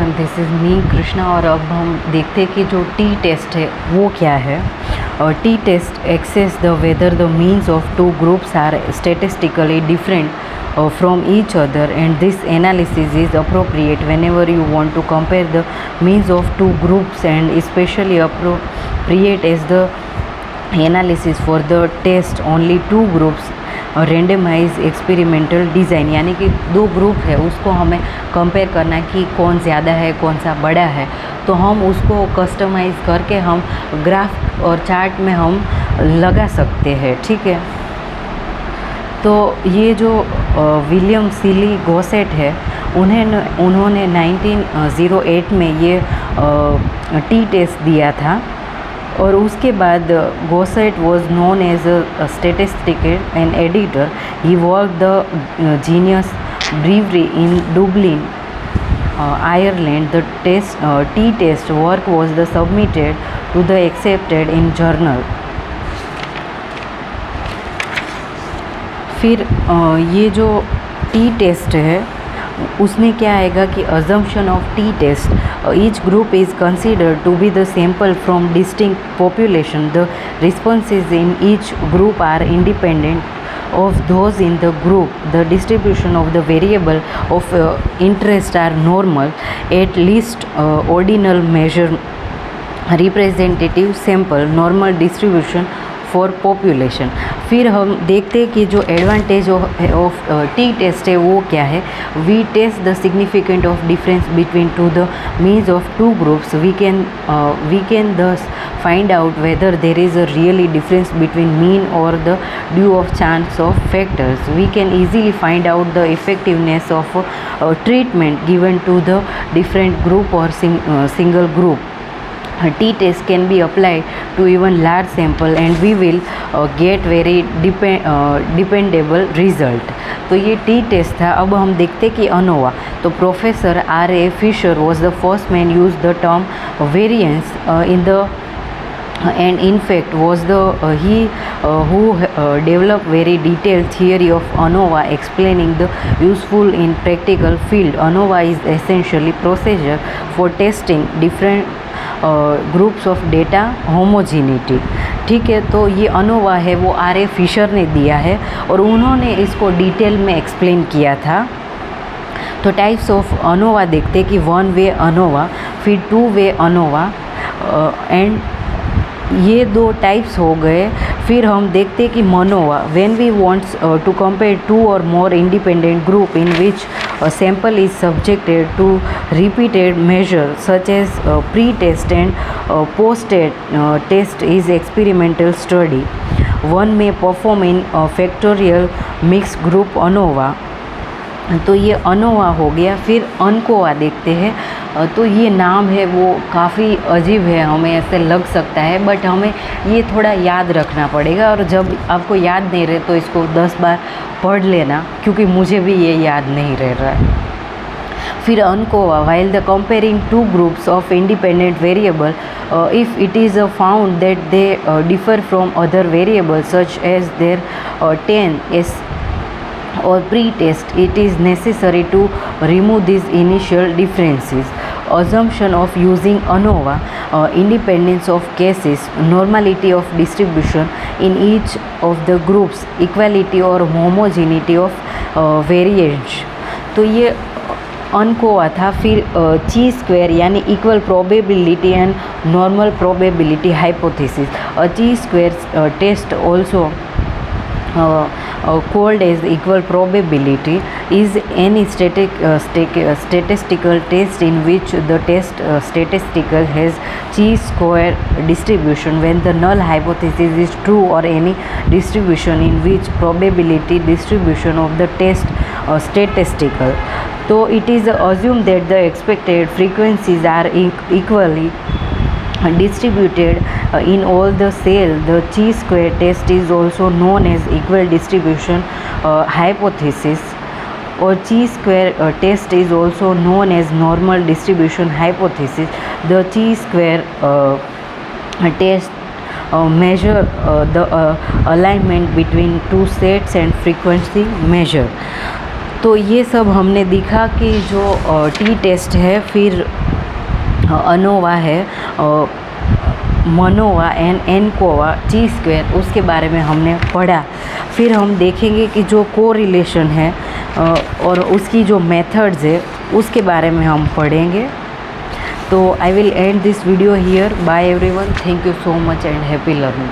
Everyone, this is me Krishna. और अब हम देखते हैं कि जो टी टेस्ट है वो क्या है। T test access the whether the means of two groups are statistically different from each other, and this analysis is appropriate whenever you want to compare the means of two groups, and especially appropriate as the analysis for the test only two groups randomise experimental design, यानी कि दो group है उसको हमें compare करना है कि कौन ज़्यादा है कौन सा बड़ा है। तो हम उसको कस्टमाइज़ करके हम ग्राफ और चार्ट में हम लगा सकते हैं। ठीक है, तो ये जो विलियम सीली गॉसेट है उन्होंने 1908 में ये टी टेस्ट दिया था। और उसके बाद Gosset was known as a statistician and editor. He work the Guinness brewery in Dublin, Ireland. The T test work was the submitted to the accepted in journal. फिर ये जो टी टेस्ट है उसमें क्या आएगा कि assumption of T test, each group is considered to be the sample from distinct population. The responses in each group are independent of those in the group. The distribution of the variable of interest are normal, at least ordinal measure representative sample, normal distribution for population. फिर हम देखते हैं कि जो advantage of T test है वो क्या है। We test the significant of difference between two the means of two groups. We can thus find out whether there is a really difference between mean or the due of chance of factors. We can easily find out the effectiveness of treatment given to the different group or single group. T test can be applied to even large sample and we will get very dependable result. तो ये T test था। अब हम देखते कि ANOVA. तो professor R.A. Fisher was the first man used the term variance in the and in fact was the he who developed very detailed theory of ANOVA explaining the useful in practical field. ANOVA is essentially procedure for testing different groups of data homogeneity. ठीक है, तो ये ANOVA है वो R.A. Fisher ने दिया है और उन्होंने इसको डिटेल में एक्सप्लेन किया था। तो टाइप्स ऑफ अनोवा देखते कि वन वे अनोवा, फिर टू वे अनोवा, एंड ये दो टाइप्स हो गए। फिर हम देखते कि MANOVA, when we wants to compare two और more independent group in which sample is subjected to repeated measure such as pre-test and post-test is experimental study. One may perform in factorial mixed group ANOVA. तो ये ANOVA हो गया। फिर अनकोवा देखते हैं। तो ये नाम है वो काफ़ी अजीब है, हमें ऐसे लग सकता है, बट हमें ये थोड़ा याद रखना पड़ेगा। और जब आपको याद नहीं रहे तो इसको 10 बार पढ़ लेना, क्योंकि मुझे भी ये याद नहीं रह रहा है। फिर अनकोवा, while the comparing two groups of independent variable, if it is found that they differ from other variables such as their 10 s or pre-test, it is necessary to remove these initial differences. Assumption of using ANOVA, independence of cases, normality of distribution in each of the groups, equality or homogeneity of variance. तो ये अनकोवा था। फिर chi square यानी equal probability and normal probability hypothesis. Chi square test also called as equal probability is any statistical test in which the test statistical has chi-square distribution when the null hypothesis is true, or any distribution in which probability distribution of the test statistical. So it is assumed that the expected frequencies are equally distributed in all the cell. The chi-square test is also known as equal distribution hypothesis, or chi-square test is also known as normal distribution hypothesis. The chi-square test measure the alignment between two sets and frequency measure. तो ये सब हमने दिखा कि जो T test है, फिर ANOVA है, मनोवा एंड एनकोवा, टी स्क्वायर, उसके बारे में हमने पढ़ा। फिर हम देखेंगे कि जो कोरिलेशन है और उसकी जो मेथड्स है उसके बारे में हम पढ़ेंगे। तो I will end this video here. Bye everyone, thank you so much and happy learning.